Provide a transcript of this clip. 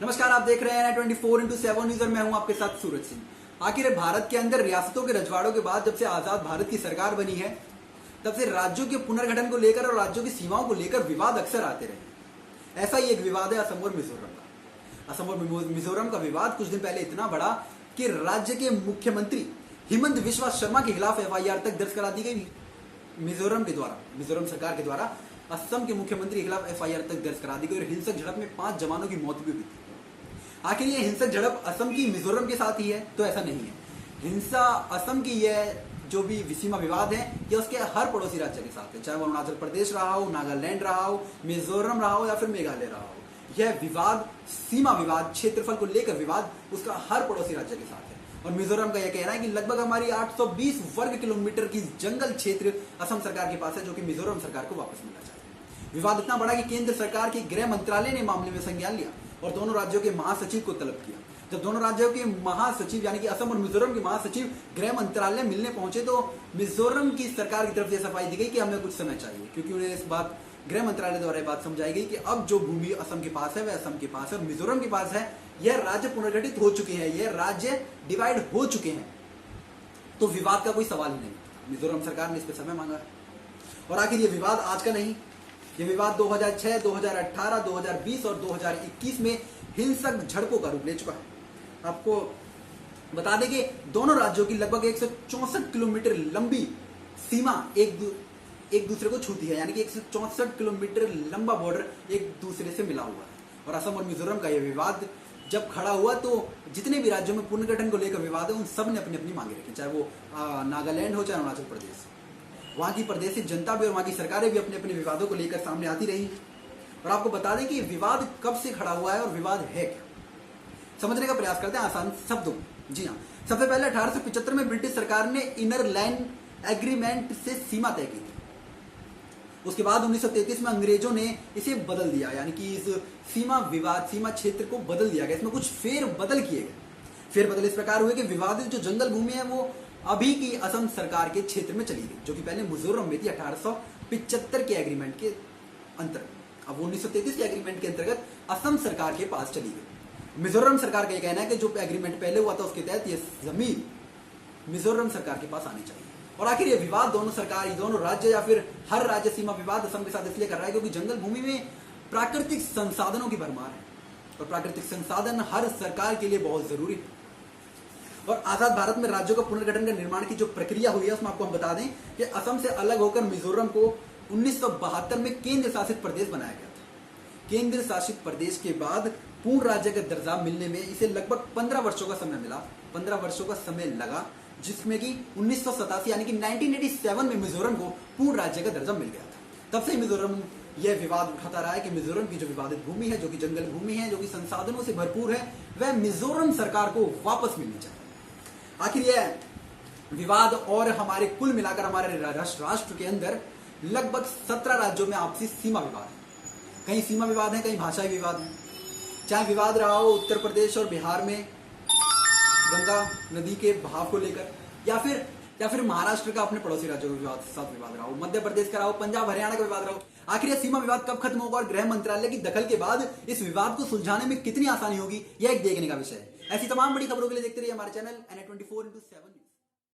नमस्कार, आप देख रहे हैं 24x7 न्यूज और मैं हूं आपके साथ सूरज सिंह। आखिर भारत के अंदर रियासतों के रजवाड़ों के बाद जब से आजाद भारत की सरकार बनी है तब से राज्यों के पुनर्गठन को लेकर और राज्यों की सीमाओं को लेकर विवाद अक्सर आते रहे। ऐसा ही एक विवाद है असम और मिजोरम का। असम और मिजोरम का विवाद कुछ दिन पहले इतना बड़ा कि राज्य के मुख्यमंत्री हिमंत बिस्वा शर्मा के खिलाफ एफआईआर तक दर्ज करा दी गई। मिजोरम सरकार के द्वारा असम के मुख्यमंत्री के खिलाफ एफआईआर तक दर्ज करा दी गई और हिंसक झड़प में 5 जवानों की मौत भी हुई थी। आखिर ये हिंसक झड़प असम की मिजोरम के साथ ही है? तो ऐसा नहीं है। हिंसा असम की यह जो भी सीमा विवाद है ये उसके हर पड़ोसी राज्य के साथ है, चाहे वो अरुणाचल प्रदेश रहा हो, नागालैंड रहा हो, मिजोरम रहा हो या फिर मेघालय रहा हो। यह विवाद, सीमा विवाद, क्षेत्रफल को लेकर विवाद उसका हर पड़ोसी राज्य के साथ है। और मिजोरम का यह कहना है कि लगभग हमारी 820 वर्ग किलोमीटर की जंगल क्षेत्र असम सरकार के पास है, जो कि मिजोरम सरकार को वापस मिलना चाहती है। विवाद इतना बड़ा कि केंद्र सरकार के गृह मंत्रालय ने मामले में संज्ञान लिया और दोनों राज्यों के महासचिव को तलब किया। जब दोनों राज्यों के महासचिव यानी कि असम और मिजोरम के महासचिव गृह मंत्रालय मिलने पहुंचे तो मिजोरम की सरकार की तरफ से सफाई दी गई कि हमें कुछ समय चाहिए, क्योंकि उन्हें इस बात गृह मंत्रालय द्वारा यह बात समझाई गई कि अब जो भूमि असम के पास है वह असम के पास है और मिजोरम के पास है। यह राज्य पुनर्गठित हो चुके हैं, यह राज्य डिवाइड हो चुके हैं, तो विवाद का कोई सवाल ही नहीं। मिजोरम सरकार ने इस पर समय मांगा है। और आखिर यह विवाद आज का नहीं, ये विवाद 2006, 2018, 2020 और 2021 में हिंसक झड़पों का रूप ले चुका है। आपको बता दें कि दोनों राज्यों की लगभग 164 किलोमीटर लंबी सीमा एक दूसरे को छूती है, यानी कि 164 किलोमीटर लंबा बॉर्डर एक दूसरे से मिला हुआ है। और असम और मिजोरम का यह विवाद जब खड़ा हुआ तो जितने भी राज्यों में पुनर्गठन को लेकर विवाद है उन सब ने अपनी अपनी मांगे रखी, चाहे वो नागालैंड हो चाहे अरुणाचल प्रदेश। वहां की प्रदेशी जनता भी और वहां की सरकारें भी अपने अपने विवादों को लेकर सामने आती रही। और आपको बता दें कि विवाद कब से खड़ा हुआ है और विवाद है क्या, समझने का प्रयास करते हैं आसान शब्दों में। जी हाँ, सबसे पहले 1875 में ब्रिटिश सरकार ने इनर लाइन एग्रीमेंट से सीमा तय की थी। उसके बाद 1933 में अंग्रेजों ने इसे बदल दिया, यानी कि इस सीमा क्षेत्र को बदल दिया गया। इसमें कुछ फेरबदल किए गए। फेरबदल इस प्रकार हुए कि विवादित जो जंगल भूमि है वो अभी की असम सरकार के क्षेत्र में चली गई, जो कि पहले मिजोरम में थी 1875 के एग्रीमेंट के अंतर्गत। अब 1933 के एग्रीमेंट के अंतर्गत असम सरकार के पास चली गई। मिजोरम सरकार का यह कहना है कि जो एग्रीमेंट पहले हुआ था उसके तहत ये जमीन मिजोरम सरकार के पास आनी चाहिए। और आखिर ये विवाद दोनों राज्य या फिर हर राज्य सीमा विवाद असम के साथ इसलिए कर रहा है क्योंकि जंगल भूमि में प्राकृतिक संसाधनों की भरमार है और प्राकृतिक संसाधन हर सरकार के लिए बहुत जरूरी है। और आजाद भारत में राज्यों का पुनर्गठन का निर्माण की जो प्रक्रिया हुई है उसमें आपको हम बता दें कि असम से अलग होकर मिजोरम को 1972 में केंद्र शासित प्रदेश बनाया गया था। केंद्र शासित प्रदेश के बाद पूर्ण राज्य का दर्जा मिलने में इसे लगभग 15 वर्षों का समय मिला, 15 वर्षों का समय लगा, जिसमें कि 1987 यानी कि 1987 में मिजोरम को पूर्ण राज्य का दर्जा मिल गया था। तब से मिजोरम यह विवाद उठाता रहा है कि मिजोरम की जो विवादित भूमि है, जो कि जंगल भूमि है, जो कि संसाधनों से भरपूर है, वह मिजोरम सरकार को वापस मिलनी चाहिए। आखिर यह विवाद और हमारे कुल मिलाकर हमारे राष्ट्र के अंदर लगभग 17 राज्यों में आपसी सीमा विवाद है। कहीं सीमा विवाद है, कहीं भाषाई विवाद है। चाहे विवाद रहा हो उत्तर प्रदेश और बिहार में गंगा नदी के बहाव को लेकर, या फिर महाराष्ट्र का अपने पड़ोसी राज्यों के साथ विवाद रहा हो, मध्य प्रदेश का रहा हो, पंजाब हरियाणा का विवाद रहा हो। आखिर यह सीमा विवाद कब खत्म होगा और गृह मंत्रालय की दखल के बाद इस विवाद को सुलझाने में कितनी आसानी होगी, यह एक देखने का विषय है। ऐसी तमाम बड़ी खबरों के लिए देखते रहिए हमारे चैनल NI 24x7 न्यूज।